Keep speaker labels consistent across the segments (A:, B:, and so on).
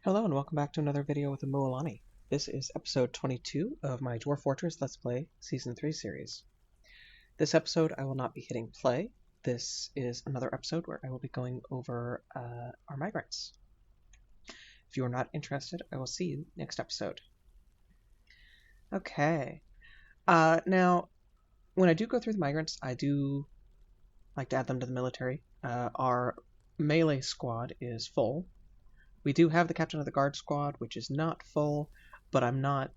A: Hello and welcome back to another video with Mualani. This is episode 22 of my Dwarf Fortress Let's Play Season 3 series. This episode I will not be hitting play. This is another episode where I will be going over our migrants. If you are not interested, I will see you next episode. Okay. Now, when I do go through the migrants, I do like to add them to the military. Our melee squad is full. We do have the captain of the guard squad, which is not full, but I'm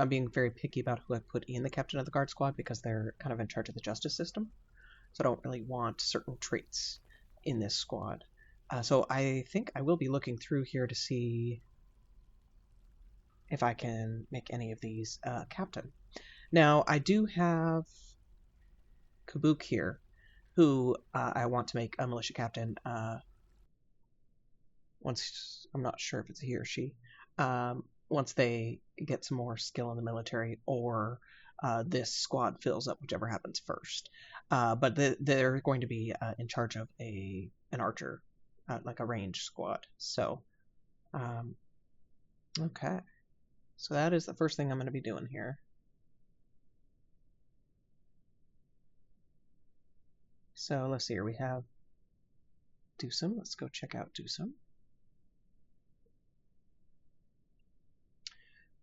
A: being very picky about who I put in the captain of the guard squad because they're kind of in charge of the justice system. So I don't really want certain traits in this squad. So I think I will be looking through here to see if I can make any of these captain. Now, I do have Kabuk here, who I want to make a militia captain. Once, I'm not sure if it's a he or she, once they get some more skill in the military, or this squad fills up, whichever happens first. But they're going to be in charge of an archer, like a range squad. So, okay. So that is the first thing I'm going to be doing here. So let's see here. We have Dewsum. Let's go check out Dewsum.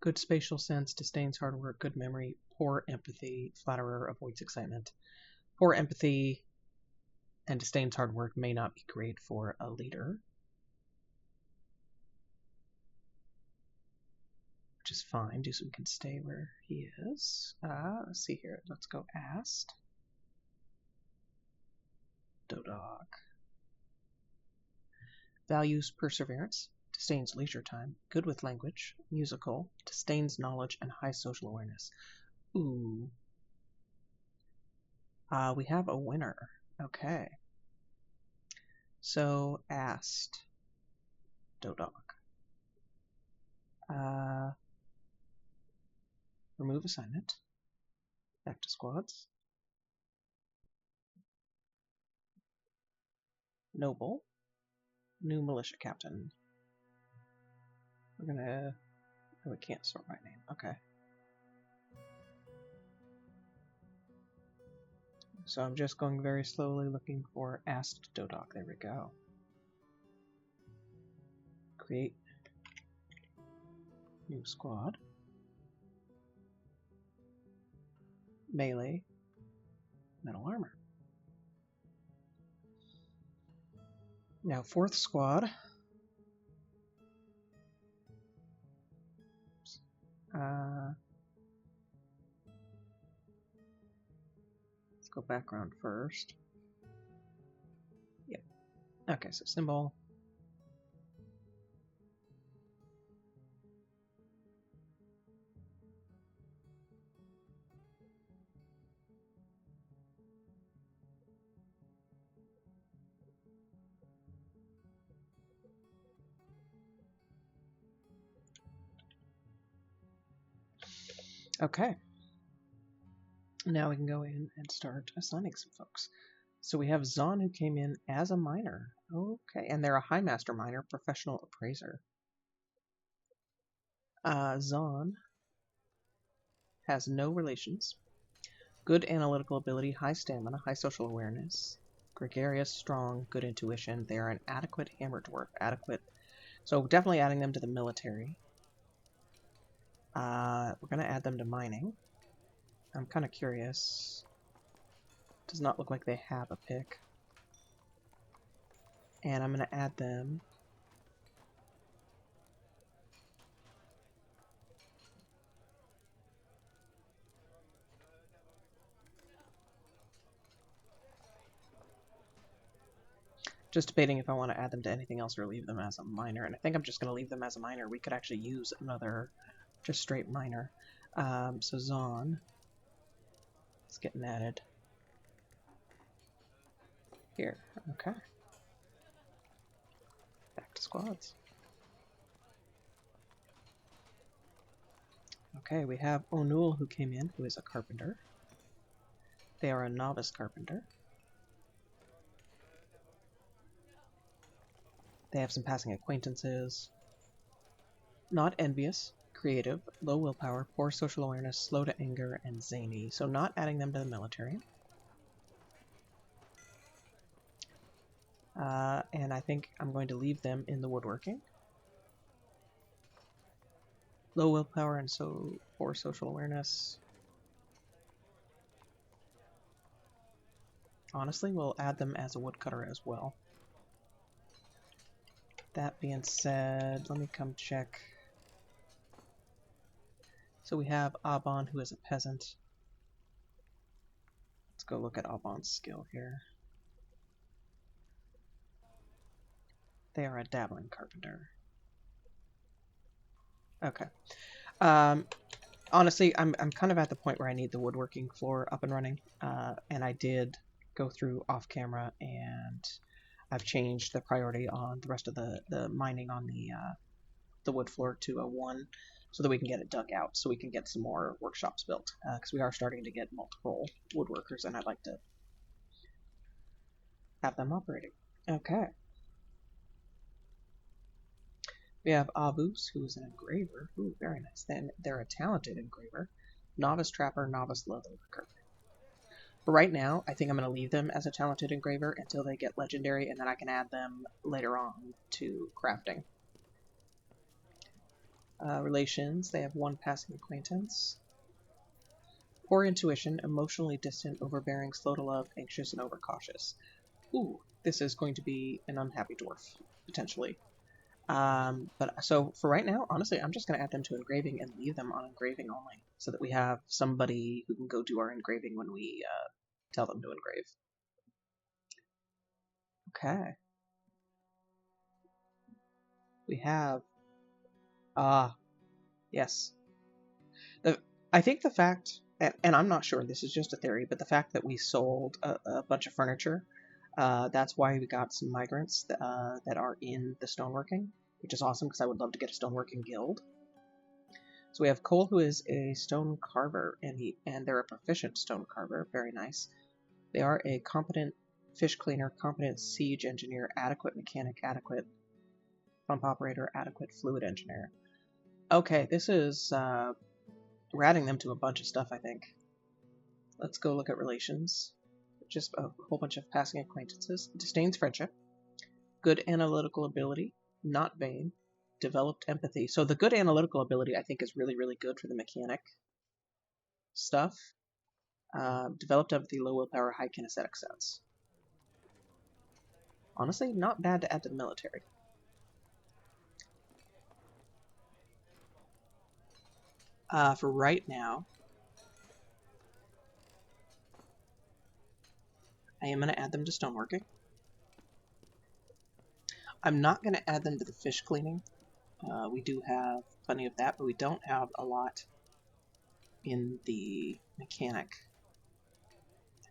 A: Good spatial sense, disdains hard work, good memory, poor empathy, flatterer, avoids excitement. Poor empathy and disdains hard work may not be great for a leader. Which is fine. Dewsum can stay where he is. Let's see here. Let's go Ast. Dodog. Values perseverance. Disdains leisure time, good with language, musical, disdains knowledge, and high social awareness. Ooh. We have a winner. Okay. So, Ast. Dodog. Remove assignment. Back to squads. Noble. New militia captain. We're gonna... Oh, we can't sort by name. Okay. So I'm just going very slowly looking for Ast Dodog. There we go. Create new squad. Melee. Metal armor. Now, fourth squad. Let's go background first. Yep. Okay, so symbol. Okay. Now we can go in and start assigning some folks. So we have Zon, who came in as a miner. Okay, and they're a High Master miner, professional appraiser. Zon has no relations. Good analytical ability, high stamina, high social awareness. Gregarious, strong, good intuition. They are an adequate hammer dwarf. Adequate. So definitely adding them to the military. We're going to add them to mining. I'm kind of curious. Does not look like they have a pick. And I'm going to add them just debating if I want to add them to anything else or leave them as a miner. And I think I'm just going to leave them as a miner. We could actually use another just straight miner. So Zon is getting added here. Okay. Back to squads. Okay, we have O'Neill, who came in, who is a carpenter. They are a novice carpenter. They have some passing acquaintances. Not envious, creative, low willpower, poor social awareness, slow to anger, and zany. So not adding them to the military. And I think I'm going to leave them in the woodworking. Low willpower and so poor social awareness. Honestly, we'll add them as a woodcutter as well. That being said, let me come check. So we have Aban, who is a peasant. Let's go look at Aban's skill here. They are a dabbling carpenter. Okay. Honestly, I'm kind of at the point where I need the woodworking floor up and running, and I did go through off camera, and I've changed the priority on the rest of the mining on the wood floor to a 1, so that we can get it dug out, so we can get some more workshops built, because we are starting to get multiple woodworkers, and I'd like to have them operating. Okay. We have Avus, who is an engraver. Ooh, very nice. Then they're a talented engraver. Novice trapper, novice leatherworker. For right now, I think I'm going to leave them as a talented engraver until they get legendary, and then I can add them later on to crafting. Relations, they have 1 passing acquaintance. Poor intuition, emotionally distant, overbearing, slow to love, anxious, and overcautious. Ooh, this is going to be an unhappy dwarf, potentially. But so for right now, honestly, I'm just going to add them to engraving and leave them on engraving only, so that we have somebody who can go do our engraving when we tell them to engrave. Okay. We have yes. I think the fact, and I'm not sure, this is just a theory, but the fact that we sold a bunch of furniture, that's why we got some migrants that are in the stoneworking, which is awesome because I would love to get a stoneworking guild. So we have Cole, who is a stone carver, and they're a proficient stone carver. Very nice. They are a competent fish cleaner, competent siege engineer, adequate mechanic, adequate pump operator, adequate fluid engineer. Okay, this is we're adding them to a bunch of stuff, I think. Let's go look at relations. Just a whole bunch of passing acquaintances. Disdains friendship. Good analytical ability. Not vain. Developed empathy. So the good analytical ability, I think, is really, really good for the mechanic stuff. Developed empathy, low willpower, high kinesthetic sense. Honestly, not bad to add to the military. For right now, I am going to add them to stoneworking. I'm not going to add them to the fish cleaning. We do have plenty of that, but we don't have a lot in the mechanic.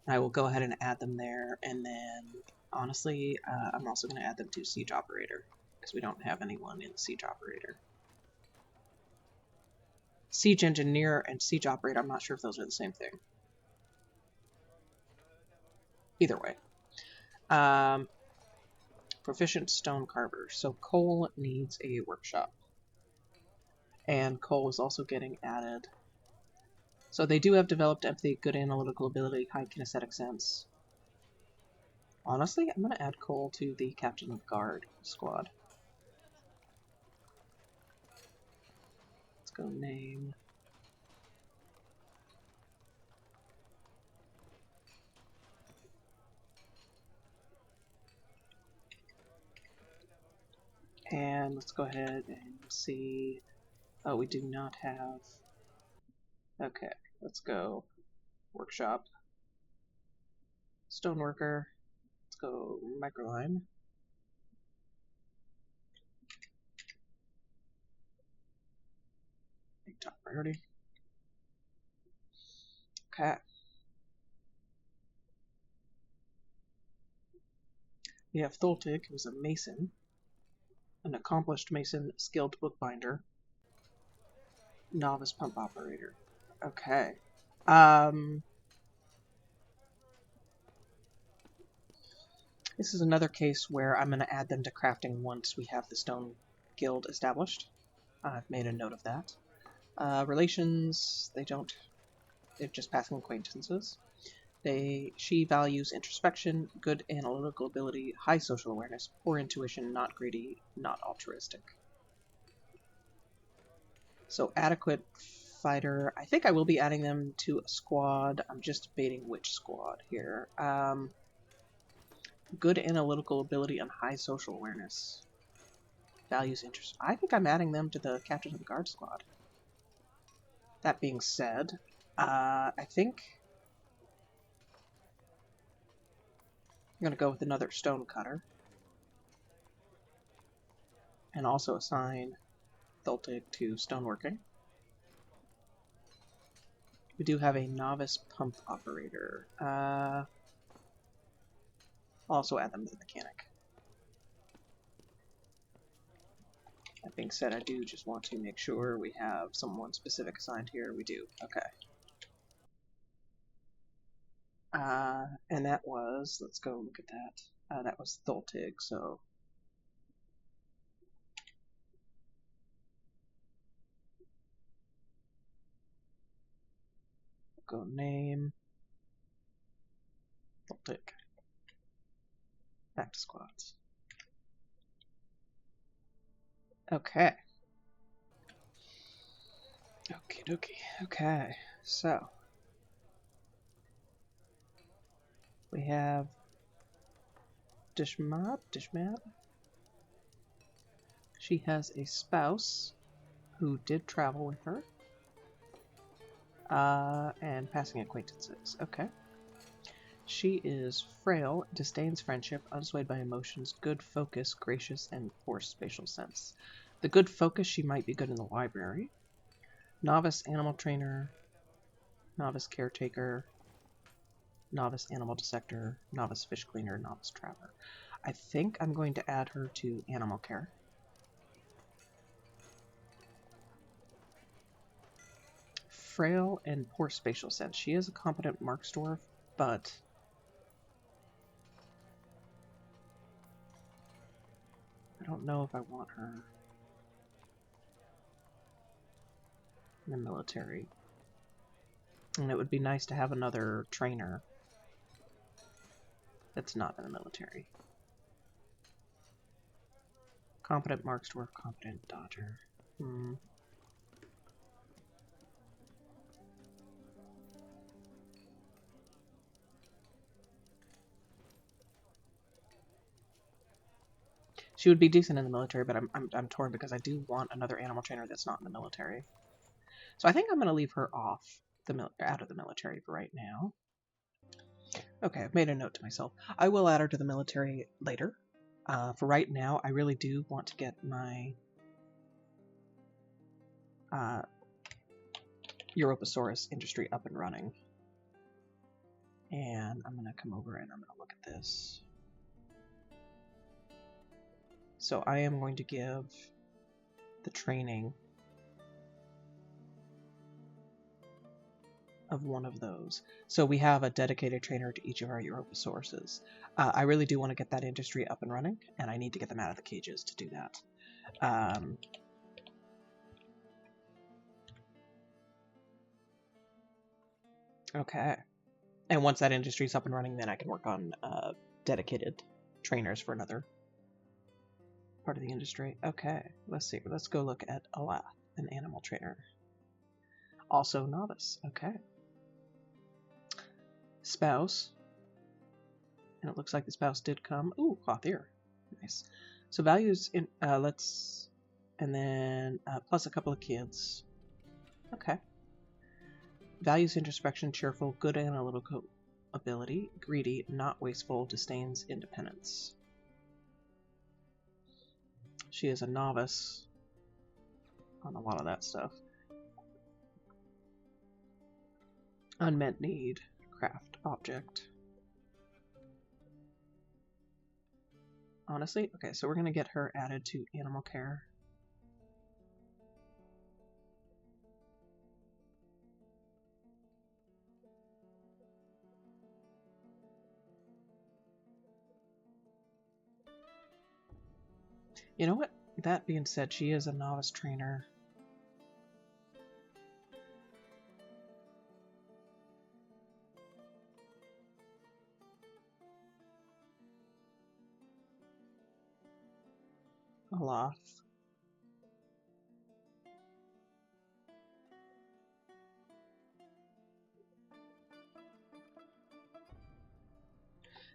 A: I will go ahead and add them there, and then honestly, I'm also going to add them to siege operator, because we don't have anyone in siege operator. Siege engineer and siege operator, I'm not sure if those are the same thing. Either way. Proficient stone carver. So Cole needs a workshop. And Cole is also getting added. So they do have developed empathy, good analytical ability, high kinesthetic sense. Honestly, I'm going to add Cole to the Captain of Guard squad. Let's go name. And let's go ahead and see. Oh, we do not have. Okay, let's go. Workshop. Stoneworker. Let's go microline. Make top priority. Okay. We have Tholtig, who's a mason, an accomplished mason, skilled bookbinder, novice pump operator. Okay. This is another case where I'm going to add them to crafting once we have the stone guild established. I've made a note of that. Relations, they're just passing acquaintances. She values introspection, good analytical ability, high social awareness, poor intuition, not greedy, not altruistic. So adequate fighter. I think I will be adding them to a squad. I'm just debating which squad here. Good analytical ability and high social awareness. Values interest. I think I'm adding them to the Captain of the Guard squad. That being said, I think I'm going to go with another stone cutter. And also assign Thultig to stoneworking. We do have a novice pump operator. Also add them to the mechanic. That being said, I do just want to make sure we have someone specific assigned here. We do. Okay. And that was, let's go look at that. That was Thultig, so go name, Thultig. Back to squads. Okay. Okie dokie. Okay, so we have Dishmab. She has a spouse who did travel with her. And passing acquaintances. Okay. She is frail, disdains friendship, unswayed by emotions, good focus, gracious, and poor spatial sense. The good focus, she might be good in the library. Novice animal trainer, novice caretaker, novice animal dissector, novice fish cleaner, novice traveler. I think I'm going to add her to animal care. Frail and poor spatial sense. She is a competent marksdwarf, but I don't know if I want her in the military. And it would be nice to have another trainer that's not in the military. Competent marksdwarf, competent dodger. She would be decent in the military, but I'm torn because I do want another animal trainer that's not in the military. So I think I'm going to leave her off out of the military for right now. Okay, I've made a note to myself. I will add her to the military later. For right now, I really do want to get my Europasaurus industry up and running. And I'm going to come over and I'm going to look at this. So I am going to give the training of one of those. So we have a dedicated trainer to each of our Europasauruses. I really do want to get that industry up and running, and I need to get them out of the cages to do that. Okay. And once that industry is up and running, then I can work on dedicated trainers for another part of the industry. Okay, let's see. Let's go look at Alath, an animal trainer. Also novice. Okay. Spouse. And it looks like the spouse did come. Ooh, Clothier. Nice. So values in and then plus a couple of kids. Okay. Values introspection, cheerful, good analytical ability, greedy, not wasteful, disdains independence. She is a novice on a lot of that stuff. Unmet need, craft object. Honestly, okay, so we're going to get her added to animal care. You know what? That being said, she is a novice trainer. Aloth.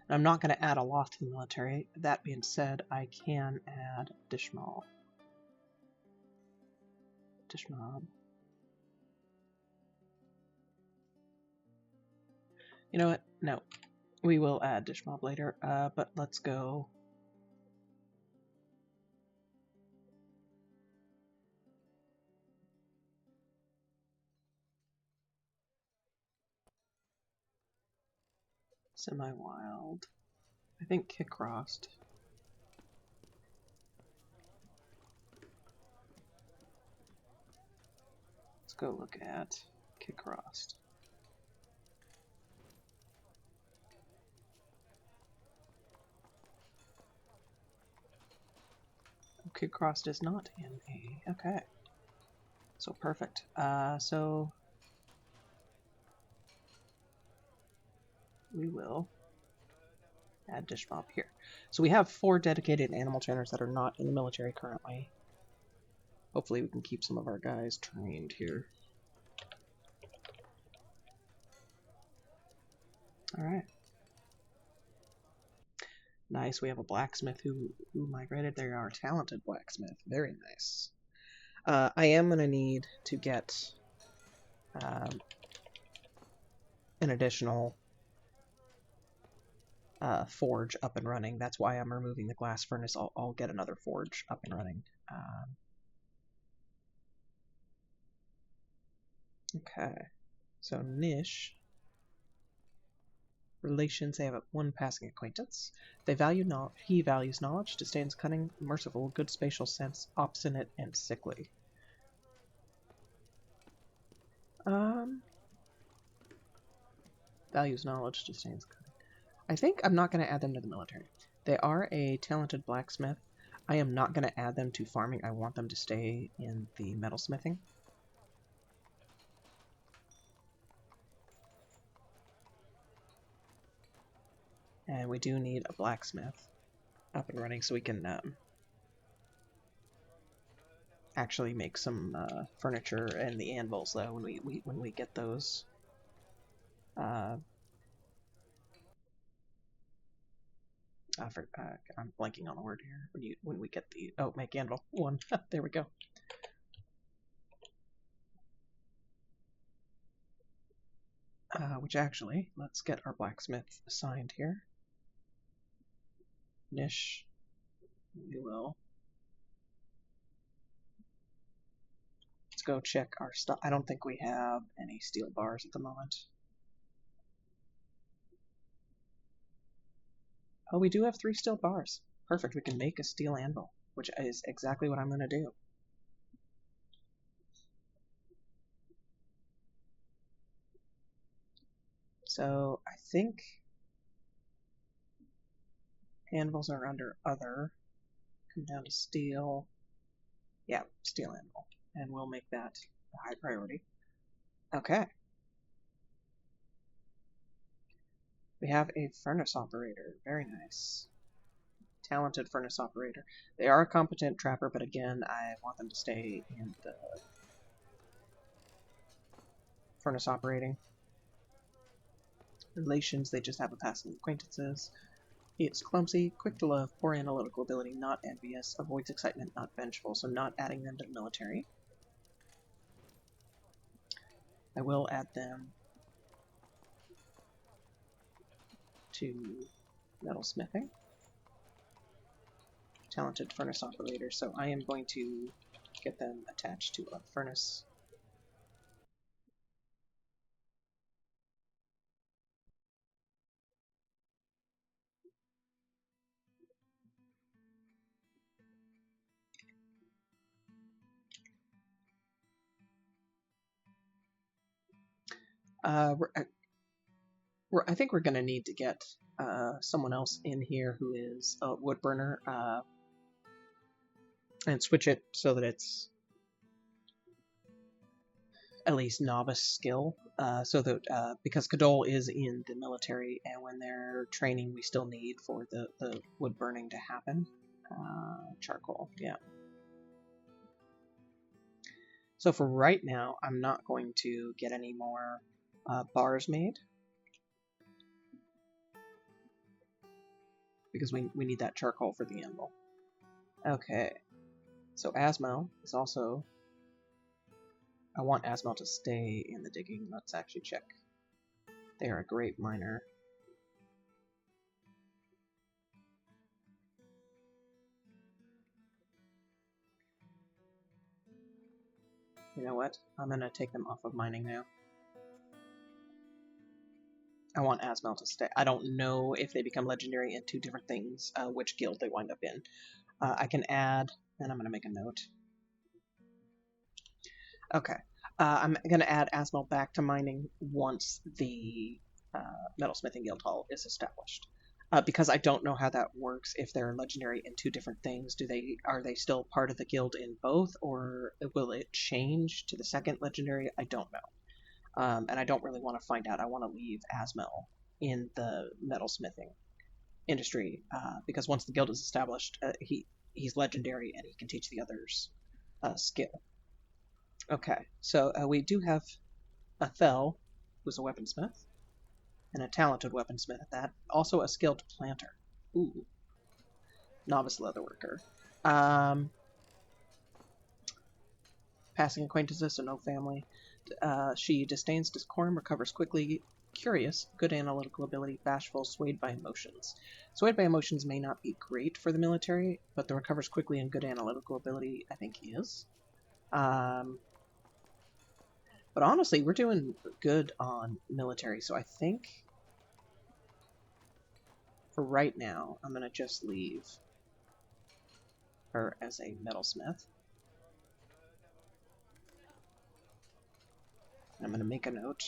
A: I'm not going to add Aloth to the military. That being said, I can add Dishmal. Dishmob. You know what? No. We will add Dishmob later, but let's go. Semi-wild. I think Kickrost. Let's go look at Kickrost. Kickrost is not in A. Okay. So perfect. So we will add Dishmob here. So we have 4 dedicated animal trainers that are not in the military currently. Hopefully we can keep some of our guys trained here. Alright. Nice, we have a blacksmith who migrated. They are a talented blacksmith. Very nice. I am going to need to get an additional forge up and running. That's why I'm removing the glass furnace. I'll get another forge up and running. Okay, so Nish. Relations, they have 1 passing acquaintance. They value he values knowledge, disdains cunning, merciful, good spatial sense, obstinate, and sickly. Values knowledge, disdains cunning. I think I'm not going to add them to the military. They are a talented blacksmith. I am not going to add them to farming. I want them to stay in the metalsmithing. And we do need a blacksmith up and running so we can actually make some furniture and the anvils though when we get those. I'm blanking on the word here. When we get the make anvil 1. There we go. Which actually, let's get our blacksmith assigned here. Nish, we will. Let's go check our stuff. I don't think we have any steel bars at the moment. Oh, we do have 3 steel bars. Perfect, we can make a steel anvil, which is exactly what I'm going to do. So, I think anvils are under other. Come down to steel. Yeah, steel anvil. And we'll make that a high priority. Okay. We have a furnace operator. Very nice. Talented furnace operator. They are a competent trapper, but again, I want them to stay in the furnace operating. Relations, they just have a passing acquaintances. It's clumsy, quick to love, poor analytical ability, not envious, avoids excitement, not vengeful, so not adding them to the military. I will add them to metalsmithing. Talented furnace operator, so I am going to get them attached to a furnace. I think we're going to need to get someone else in here who is a wood burner. and switch it so that it's at least novice skill, so that because Kadol is in the military, and when they're training, we still need for the wood burning to happen. Charcoal, yeah. So for right now, I'm not going to get any more bars made because we need that charcoal for the anvil. Okay, so Asmo is also. I want Asmo to stay in the digging. Let's actually check. They are a great miner. You know what? I'm gonna take them off of mining now. I want Asmel to stay. I don't know if they become legendary in two different things, which guild they wind up in. I can add, and I'm gonna make a note. Okay. I'm gonna add Asmel back to mining once the Metalsmithing Guild Hall is established. Because I don't know how that works. If they're legendary in two different things, are they still part of the guild in both, or will it change to the second legendary? I don't know, and I don't really want to find out. I want to leave Asmel in the metalsmithing industry because once the guild is established, he's legendary and he can teach the others skill. Okay, so we do have Athel, who's a weaponsmith, and a talented weaponsmith at that. Also a skilled planter. Ooh, novice leatherworker. Um, Passing acquaintances, so no family. She disdains decorum, recovers quickly, curious, good analytical ability, bashful, swayed by emotions. Swayed by emotions may not be great for the military, but the recovers quickly and good analytical ability, I think, is. But honestly, we're doing good on military, so I think for right now, I'm going to just leave her as a metalsmith. I'm going to make a note.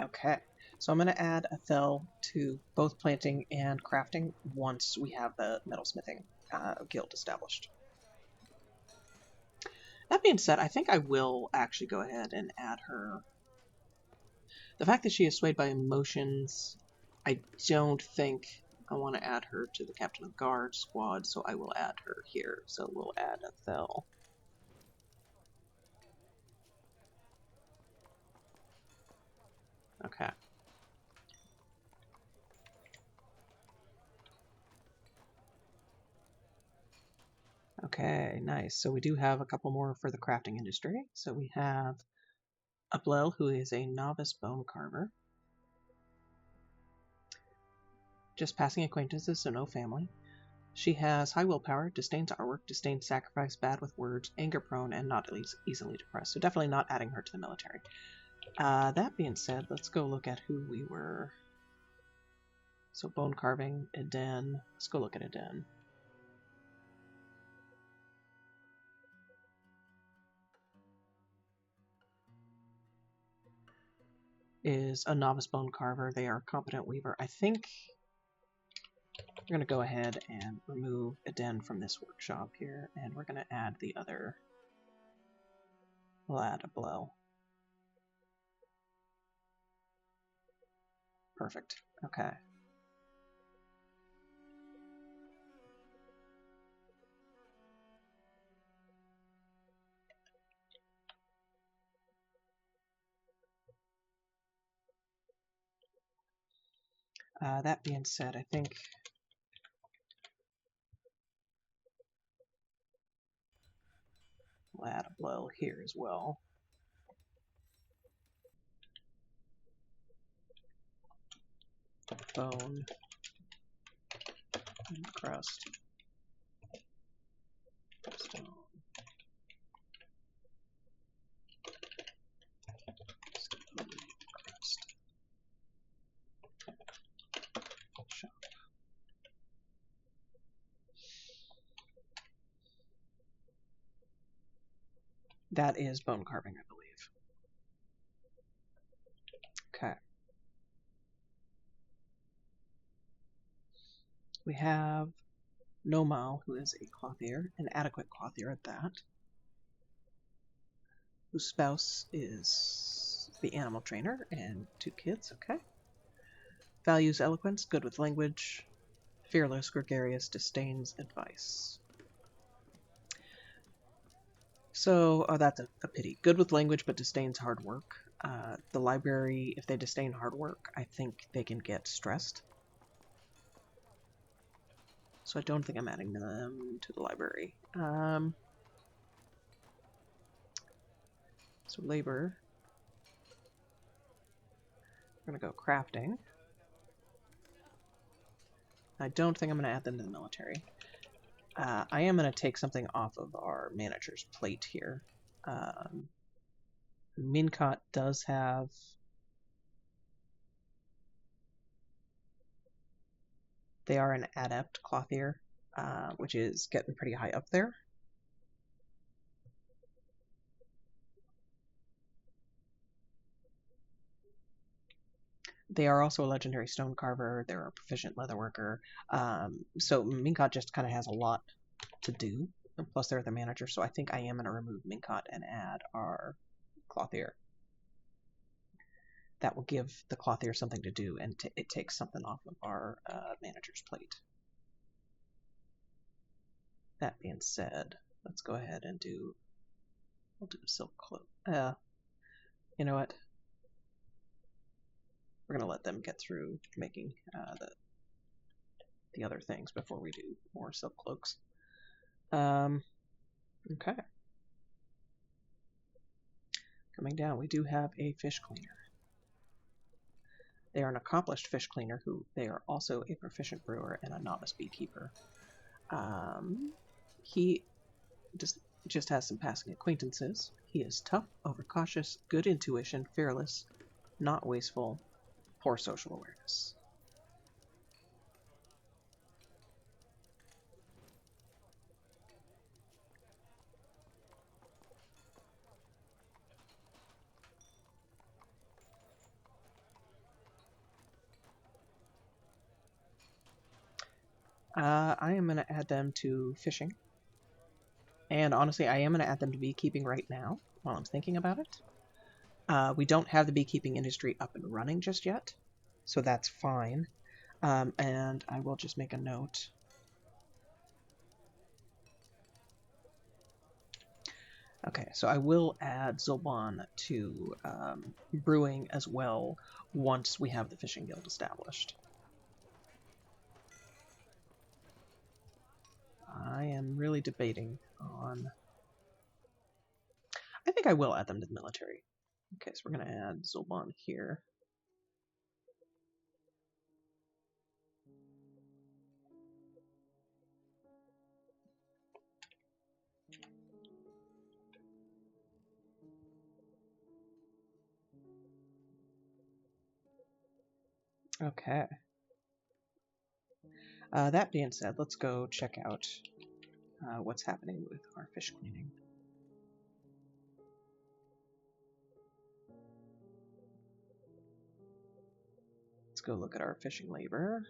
A: Okay, so I'm going to add Athel to both planting and crafting once we have the metalsmithing guild established. That being said, I think I will actually go ahead and add her. The fact that she is swayed by emotions, I don't think I want to add her to the Captain of Guard squad, so I will add her here. So we'll add Athel. Okay. Okay, nice. So we do have a couple more for the crafting industry. So we have Ablel, who is a novice bone carver. Just passing acquaintances, so no family. She has high willpower, disdains artwork, disdains sacrifice, bad with words, anger prone, and not easily depressed. So definitely not adding her to the military. That being said, let's go look at who we were. So bone carving, Eden. Let's go look at Eden. Is a novice bone carver. They are a competent weaver. I think we're going to go ahead and remove Eden from this workshop here, and we're going to add the other. We'll add a blow. Perfect. Okay. That being said, I think we'll add a blow here as well. Bone and crust. Stone. Stone crust. Shop. That is bone carving, I believe. Okay. We have Nomal, who is a clothier, an adequate clothier at that, whose spouse is the animal trainer, and 2 kids, okay. Values eloquence, good with language, fearless, gregarious, disdains advice. So, that's a pity. Good with language, but disdains hard work. The library, if they disdain hard work, I think they can get stressed. So I don't think I'm adding them to the library. So labor. We're going to go crafting. I don't think I'm going to add them to the military. I am going to take something off of our manager's plate here. Mincot does have... They are an adept clothier, which is getting pretty high up there. They are also a legendary stone carver. They're a proficient leatherworker. So Mincot just kind of has a lot to do. And plus, they're the manager, so I think I am going to remove Mincot and add our clothier. That will give the clothier something to do, and it takes something off of our manager's plate. That being said, let's go ahead and we'll do a silk cloak. You know what? We're going to let them get through making the other things before we do more silk cloaks. Okay. Coming down, we do have a fish cleaner. They are an accomplished fish cleaner who they are also a proficient brewer and a novice beekeeper. He just has some passing acquaintances. He is tough, overcautious, good intuition, fearless, not wasteful, poor social awareness. I am going to add them to fishing. And honestly, I am going to add them to beekeeping right now, while I'm thinking about it. We don't have the beekeeping industry up and running just yet, so that's fine. And I will just make a note. Okay, so I will add Zolban to brewing as well once we have the fishing guild established. I am really debating on... I think I will add them to the military. Okay, so we're going to add Zolban here. Okay. That being said, let's go check out what's happening with our fish cleaning. Let's go look at our fishing labor.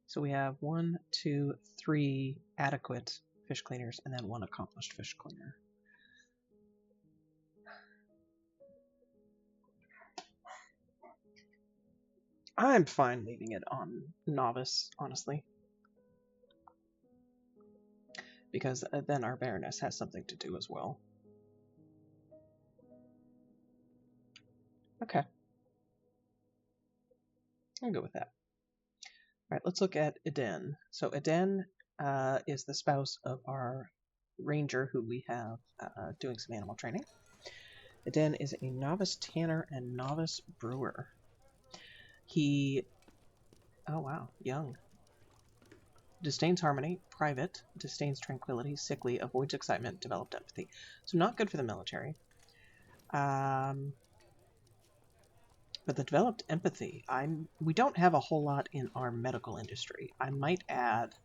A: So we have 1, 2, 3 adequate fish cleaners and then 1 accomplished fish cleaner. I'm fine leaving it on novice, honestly. Because then our Baroness has something to do as well. Okay. I'll go with that. Alright, let's look at Eden. So Eden is the spouse of our ranger who we have doing some animal training. Eden is a novice tanner and novice brewer. He... Oh wow, young. Disdains harmony, private, disdains tranquility, sickly, avoids excitement, developed empathy. So not good for the military. But the developed empathy, we don't have a whole lot in our medical industry. I might add...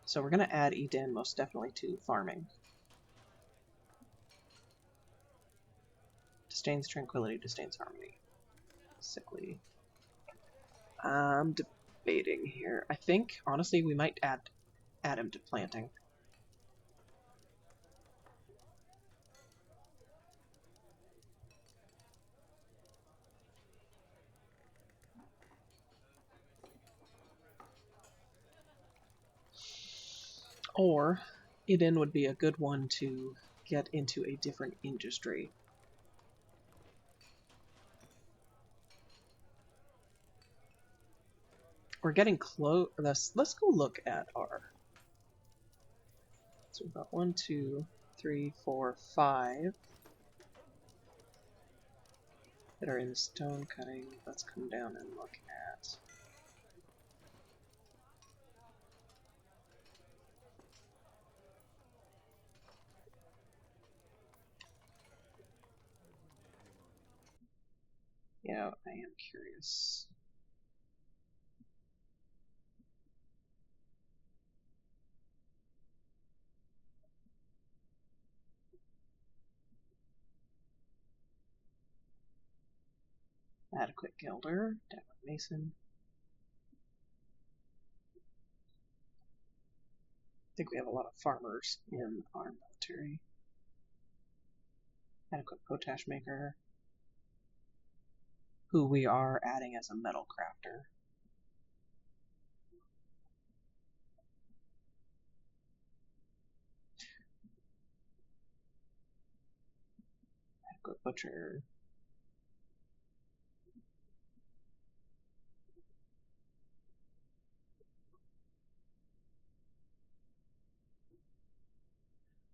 A: So we're going to add Eden most definitely to farming. Disdains tranquility, disdains harmony. Sickly. I'm debating here. I think, honestly, we might add him to planting. Or Eden would be a good one to get into a different industry. We're getting close. Let's go look at our. So we've got 1, 2, 3, 4, 5 that are in stone cutting. Let's come down and look at. Yeah, I am curious. Adequate Gilder, Adequate Mason. I think we have a lot of farmers in our military. Adequate Potash Maker, who we are adding as a metal crafter. Adequate Butcher.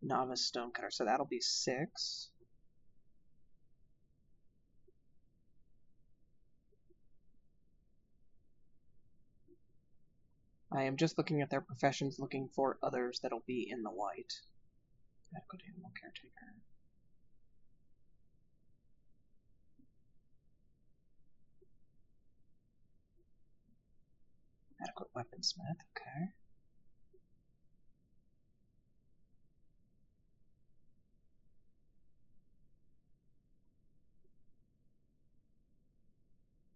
A: Novice Stonecutter, so that'll be 6. I am just looking at their professions, looking for others that'll be in the white. Adequate Animal Caretaker. Adequate Weaponsmith, okay.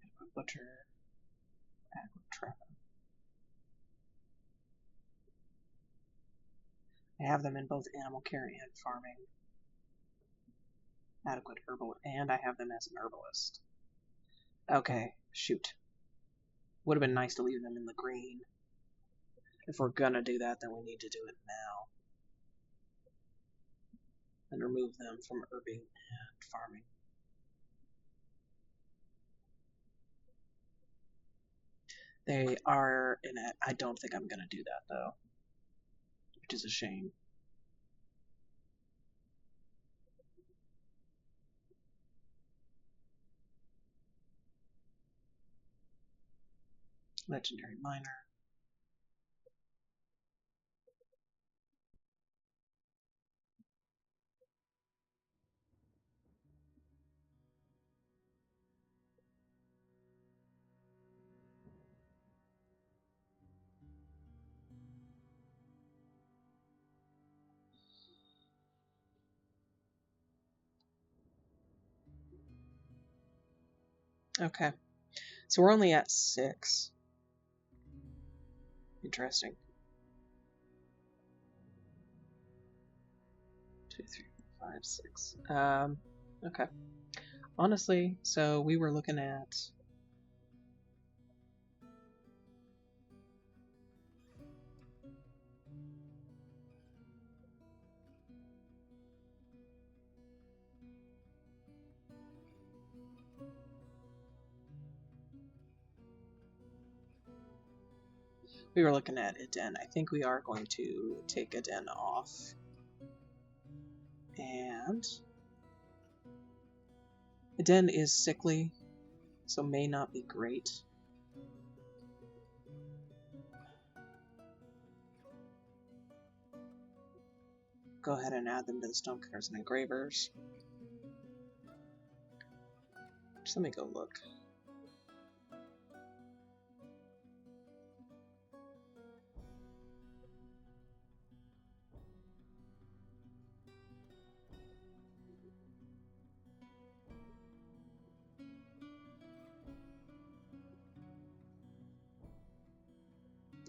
A: Adequate Butcher. Adequate Trapper. I have them in both animal care and farming. Adequate Herbal, and I have them as an herbalist. Okay, shoot. Would have been nice to leave them in the green. If we're gonna do that, then we need to do it now. And remove them from herbing and farming. They are in it. I don't think I'm gonna do that though, which is a shame. Legendary Miner. Okay, so we're only at 6. Interesting. 2, 3, 5, 6. Okay. Honestly, so we were looking at. We were looking at Eden. I think we are going to take Eden off. And Eden is sickly, so may not be great. Go ahead and add them to the Stonecutters and Engravers. Just let me go look.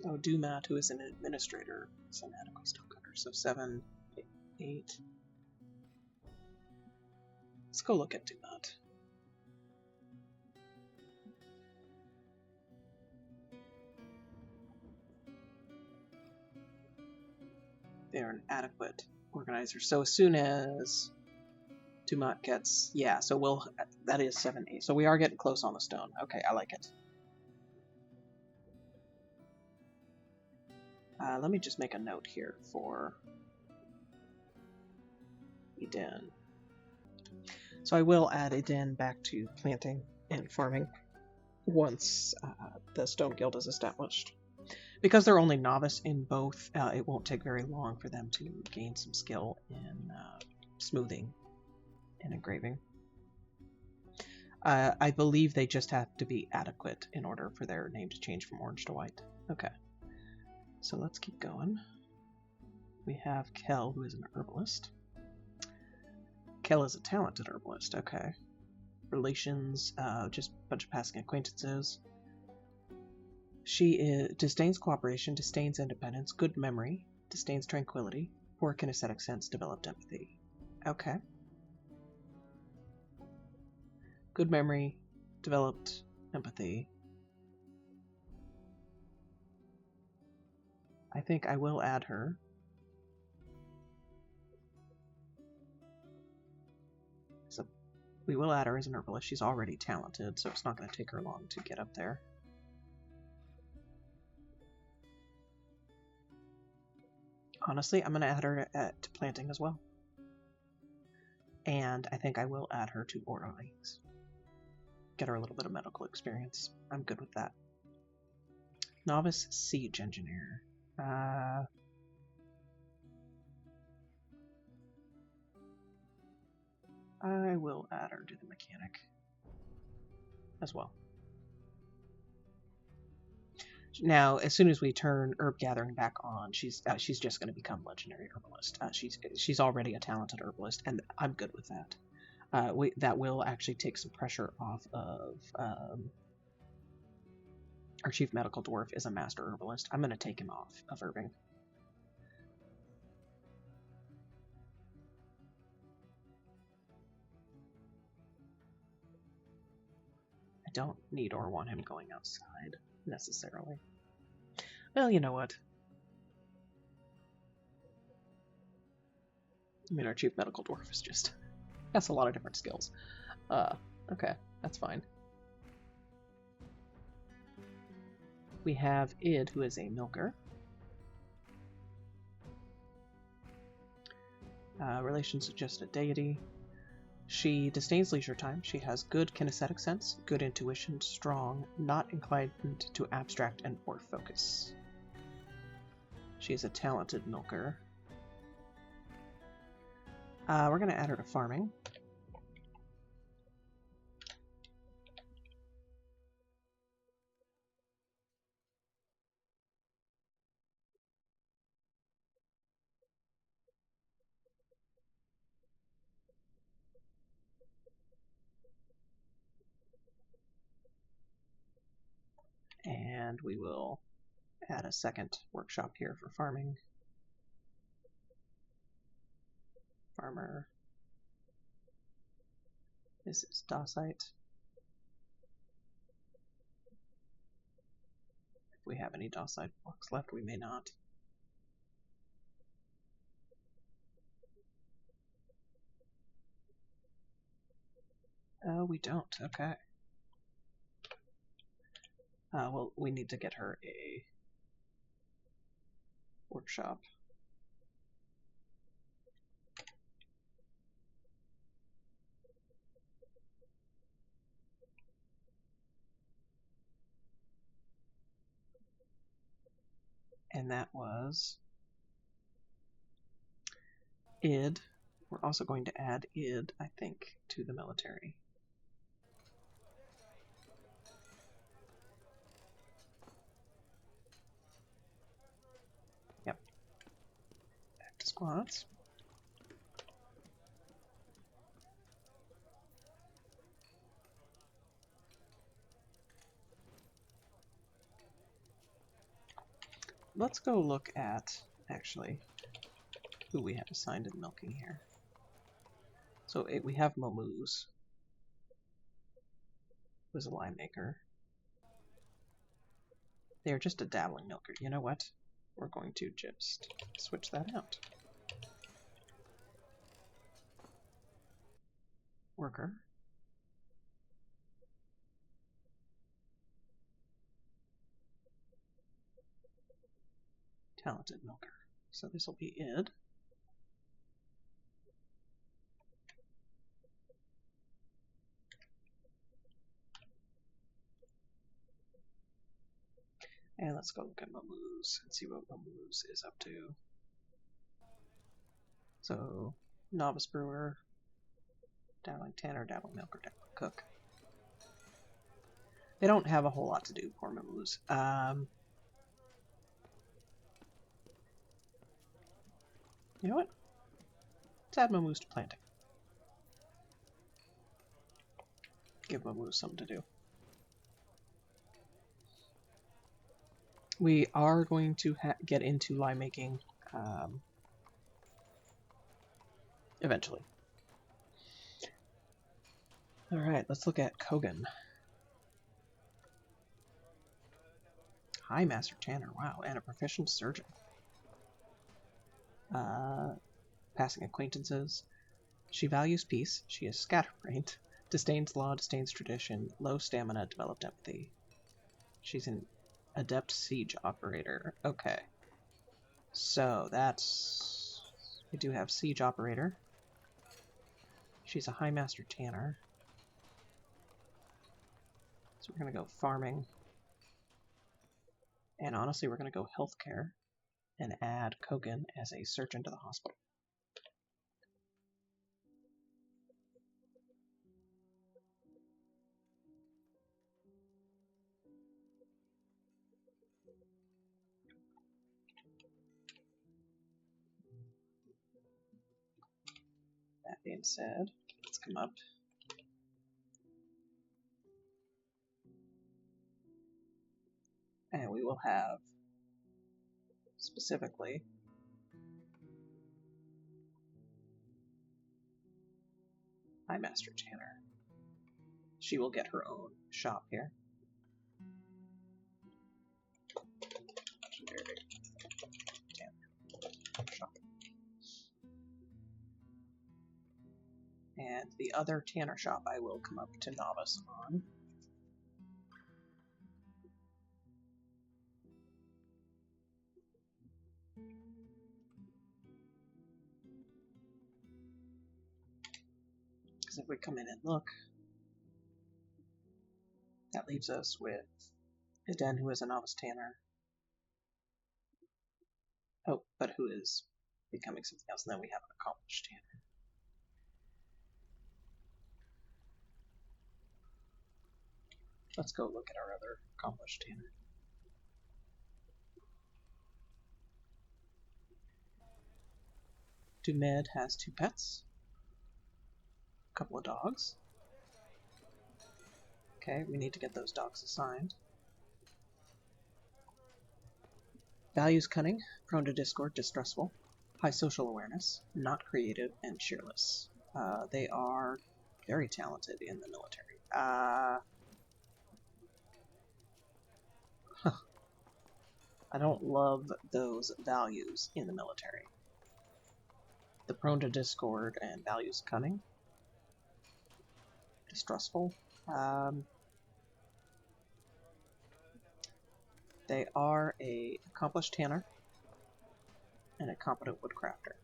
A: Oh, Dumat, who is an administrator, is an adequate stonecutter. So 7, 8. Let's go look at Dumat. They're an adequate organizer. So as soon as Dumat gets, yeah, so that is 7, 8. So we are getting close on the stone. Okay, I like it. Let me just make a note here for Eden. So I will add Eden back to planting and farming once the Stone Guild is established. Because they're only novice in both, it won't take very long for them to gain some skill in smoothing and engraving. I believe they just have to be adequate in order for their name to change from orange to white. Okay. So let's keep going. We have Kel, who is an herbalist. Kel is a talented herbalist. Okay. Relations, just a bunch of passing acquaintances. She disdains cooperation, disdains independence, good memory, disdains tranquility, poor kinesthetic sense, developed empathy. Okay. Good memory, developed empathy. I think I will add her. So we will add her as an herbalist. She's already talented, so it's not going to take her long to get up there. Honestly, I'm going to add her to planting as well. And I think I will add her to orderlies. Get her a little bit of medical experience. I'm good with that. Novice siege engineer. I will add her to the mechanic as well. Now, as soon as we turn herb gathering back on, she's just going to become legendary herbalist. She's already a talented herbalist, and I'm good with that. That will actually take some pressure off of our chief medical dwarf is a master herbalist. I'm going to take him off of herbing. I don't need or want him going outside necessarily. Well, you know what? I mean, our chief medical dwarf is just has a lot of different skills. Okay, that's fine. We have Id, who is a milker. Relation suggested deity. She disdains leisure time. She has good kinesthetic sense, good intuition, strong, not inclined to abstract and poor focus. She is a talented milker. We're going to add her to farming. And we will add a second workshop here for farming. Farmer. This is Dacite. If we have any Dacite blocks left, we may not. Oh, we don't. Okay. Well, we need to get her a workshop. And that was Id. We're also going to add Id, I think, to the military. Yep. Back to squads. let's go look at, actually, who we have assigned in milking here. So we have Momoose, who's a lime maker. They're just a dabbling milker. You know what? We're going to just switch that out. Worker. Talented milker. So this will be id. And let's go look at Momoose and see what Momoose is up to. So, novice brewer, dabbling tanner, dabbling milker, dabbling cook. They don't have a whole lot to do, poor Momoose. You know what? Let's add Momoose to planting. Give Momoose something to do. We are going to get into lime making eventually. Alright, let's look at Kogan. High Master Tanner, wow, and a proficient surgeon. Passing acquaintances. She values peace. She is scatterbrained. Disdains law, disdains tradition. Low stamina, developed empathy. She's an adept siege operator. Okay. So that's... We do have siege operator. She's a high master tanner. So we're going to go farming. And honestly, we're going to go healthcare and add Kogan as a surgeon to the hospital. That being said, let's come up. And we will have, specifically, High Master Tanner. She will get her own shop here. Legendary Tanner shop. And the other Tanner shop I will come up to novice on. Because if we come in and look, that leaves us with Eden, who is a novice Tanner. Oh, but who is becoming something else, and then we have an accomplished Tanner. Let's go look at our other accomplished Tanner. Dumed has 2 pets, a couple of dogs. Okay, we need to get those dogs assigned. Values cunning, prone to discord, distrustful, high social awareness, not creative, and cheerless. They are very talented in the military. I don't love those values in the military. The prone to discord and values cunning. Distrustful. They are a accomplished tanner and a competent woodcrafter.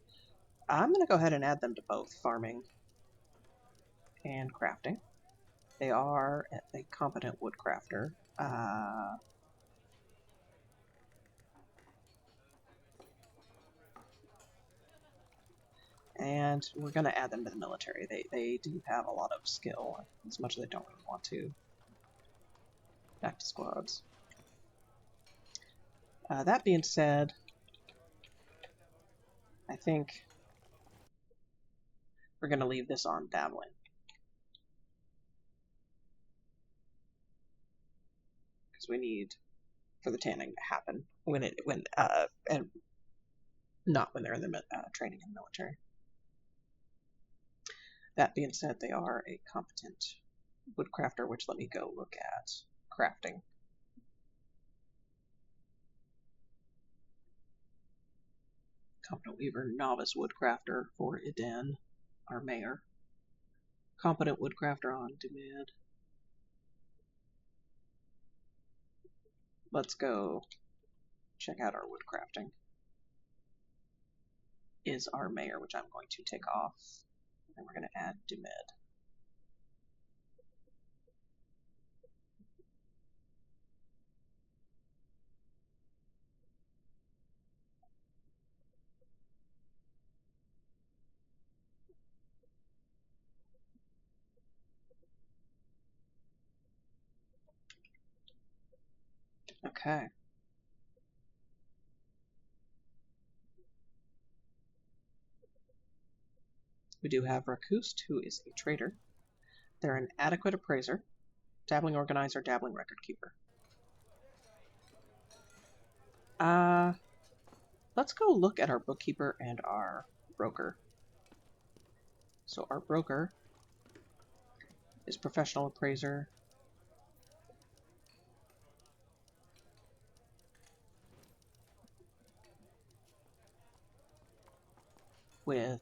A: I'm going to go ahead and add them to both farming and crafting. They are a competent woodcrafter. And we're going to add them to the military. They do have a lot of skill, as much as they don't really want to. Back to squads. That being said, I think we're going to leave this on dabbling. Because we need for the tanning to happen and not when they're in the training in the military. That being said, they are a competent woodcrafter, which let me go look at crafting. Competent weaver, novice woodcrafter for Eden, our mayor. Competent woodcrafter on demand. Let's go check out our woodcrafting. Is our mayor, which I'm going to take off. And we're going to add demand. Okay. We do have Rakust, who is a trader. They're an adequate appraiser, dabbling organizer, dabbling record keeper. Let's go look at our bookkeeper and our broker. So our broker is professional appraiser. With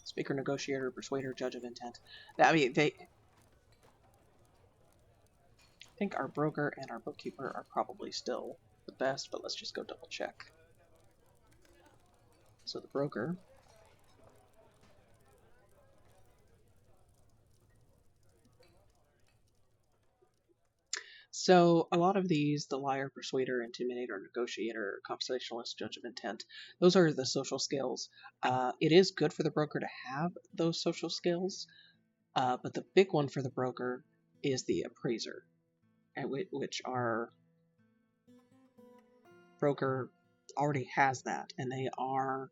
A: speaker, negotiator, persuader, judge of intent. I mean, I think our broker and our bookkeeper are probably still the best, but let's just go double check. So the broker So a lot of these, the liar, persuader, intimidator, negotiator, conversationalist, judge of intent, those are the social skills. It is good for the broker to have those social skills, but the big one for the broker is the appraiser, which our broker already has that, and they are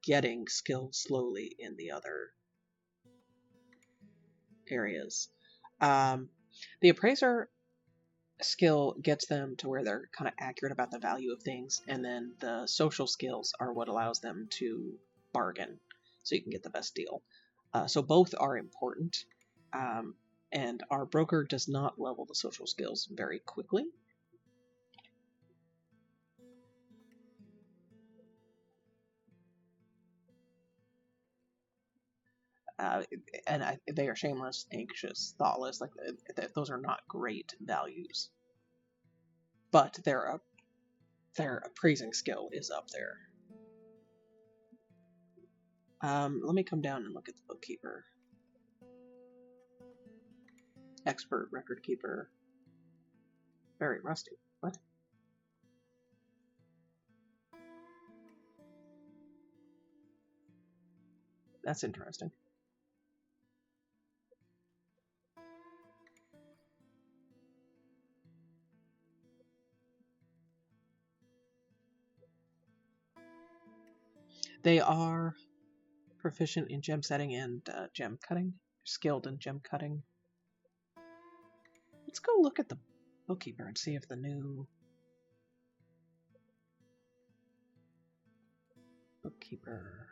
A: getting skilled slowly in the other areas. The appraiser skill gets them to where they're kind of accurate about the value of things, and then the social skills are what allows them to bargain so you can get the best deal. So both are important, and our broker does not level the social skills very quickly. And they are shameless, anxious, thoughtless. Like those are not great values, but their appraising skill is up there. Let me come down and look at the bookkeeper. Expert record keeper. Very rusty. What? That's interesting. They are proficient in gem setting and gem cutting. Skilled in gem cutting. Let's go look at the bookkeeper and see if the new bookkeeper.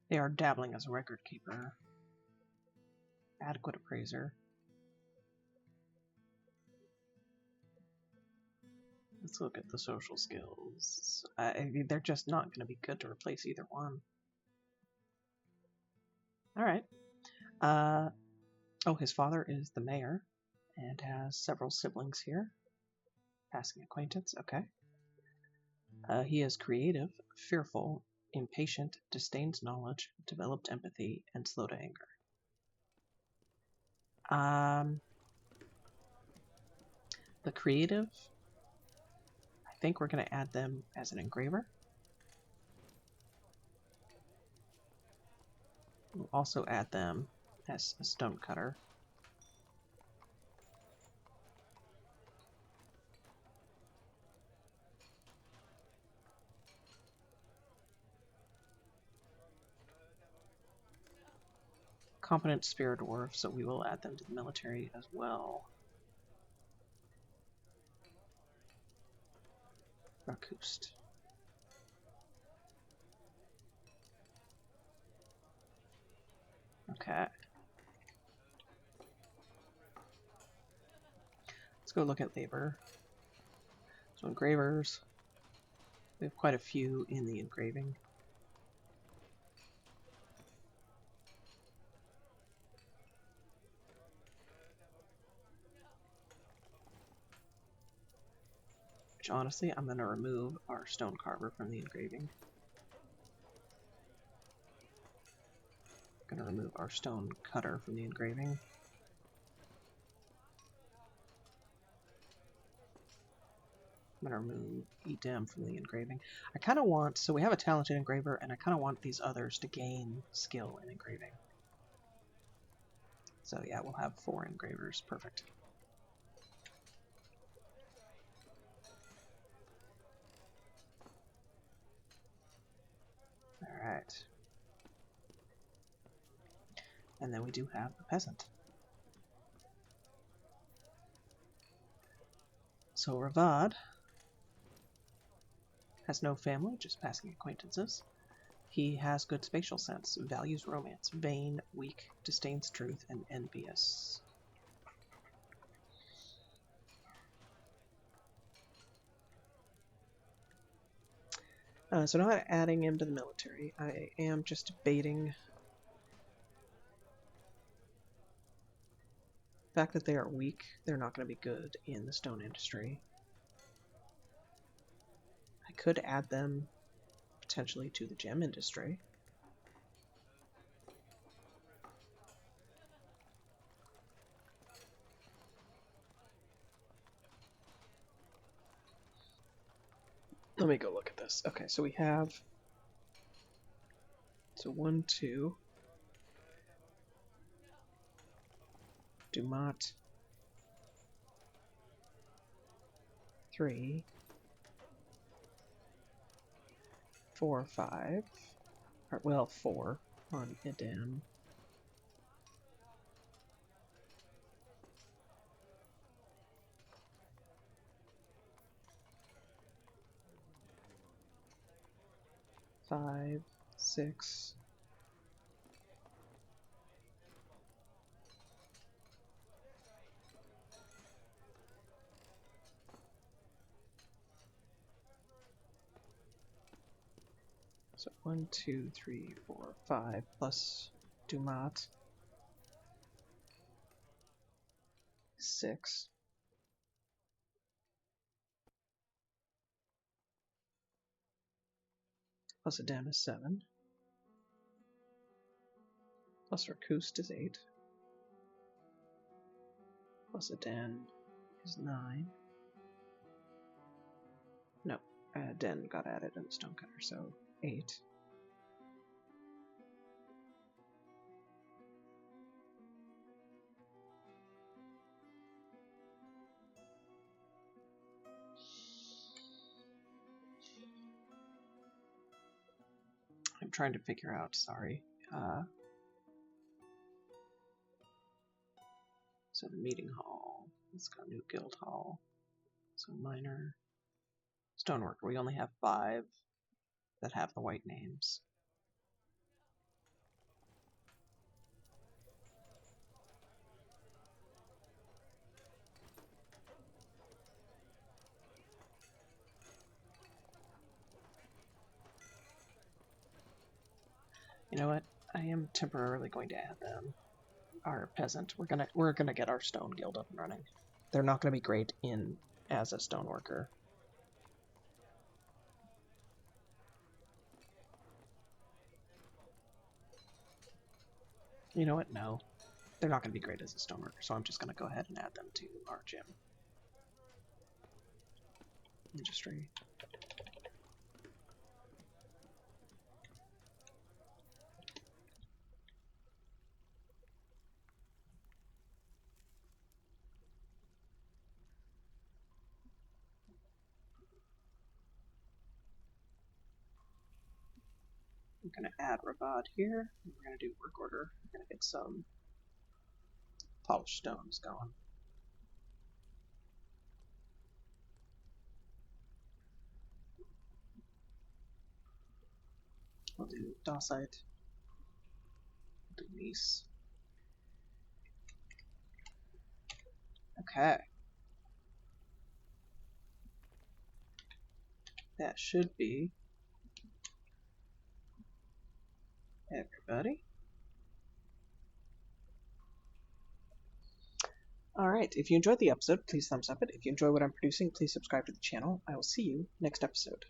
A: They are dabbling as a record keeper. Adequate appraiser. Let's look at the social skills. They're just not going to be good to replace either one. Alright. Oh, his father is the mayor and has several siblings here. Passing acquaintance, okay. He is creative, fearful, impatient, disdains knowledge, developed empathy, and slow to anger. The creative, I think we're going to add them as an engraver. We'll also add them as a stone cutter. Competent spear dwarf, so we will add them to the military as well. Rakust. Okay. Let's go look at labor. So engravers. We have quite a few in the engraving. Which honestly, I'm going to remove our stone carver from the engraving. I'm going to remove our stone cutter from the engraving. I'm going to remove Edem from the engraving. I kind of want, so we have a talented engraver, and I kind of want these others to gain skill in engraving. So yeah, we'll have 4 engravers. Perfect. Alright. And then we do have the peasant. So Ravad has no family, just passing acquaintances. He has good spatial sense, values romance, vain, weak, disdains truth, and envious. So not adding him to the military. I am just debating the fact that they are weak. They're not going to be good in the stone industry. I could add them potentially to the gem industry. Let me go look at this. Okay, so we have 1, 2, Dumat, 3, 4, 5. Or, well, 4 on Edem. Five, 6. So 1, 2, 3, 4, 5 plus Dumat. 6. Plus Edem is 7. Plus Rakust is 8. Plus Aden is 9. No, Den got added in the stonecutter, so 8. I'm trying to figure out, sorry. So the meeting hall, let's go new guild hall. So minor stoneworker, we only have 5 that have the white names. You know what? I am temporarily going to add them. Our peasant. We're gonna get our stone guild up and running. They're not gonna be great in as a stoneworker. You know what? No. They're not gonna be great as a stoneworker, so I'm just gonna go ahead and add them to our gym. Industry. I'm going to add Ravad here. We're going to do work order. We're going to get some polished stones going. We'll do dacite. We'll do gneiss. Okay. That should be everybody. Alright, if you enjoyed the episode, please thumbs up it. If you enjoy what I'm producing, please subscribe to the channel. I will see you next episode.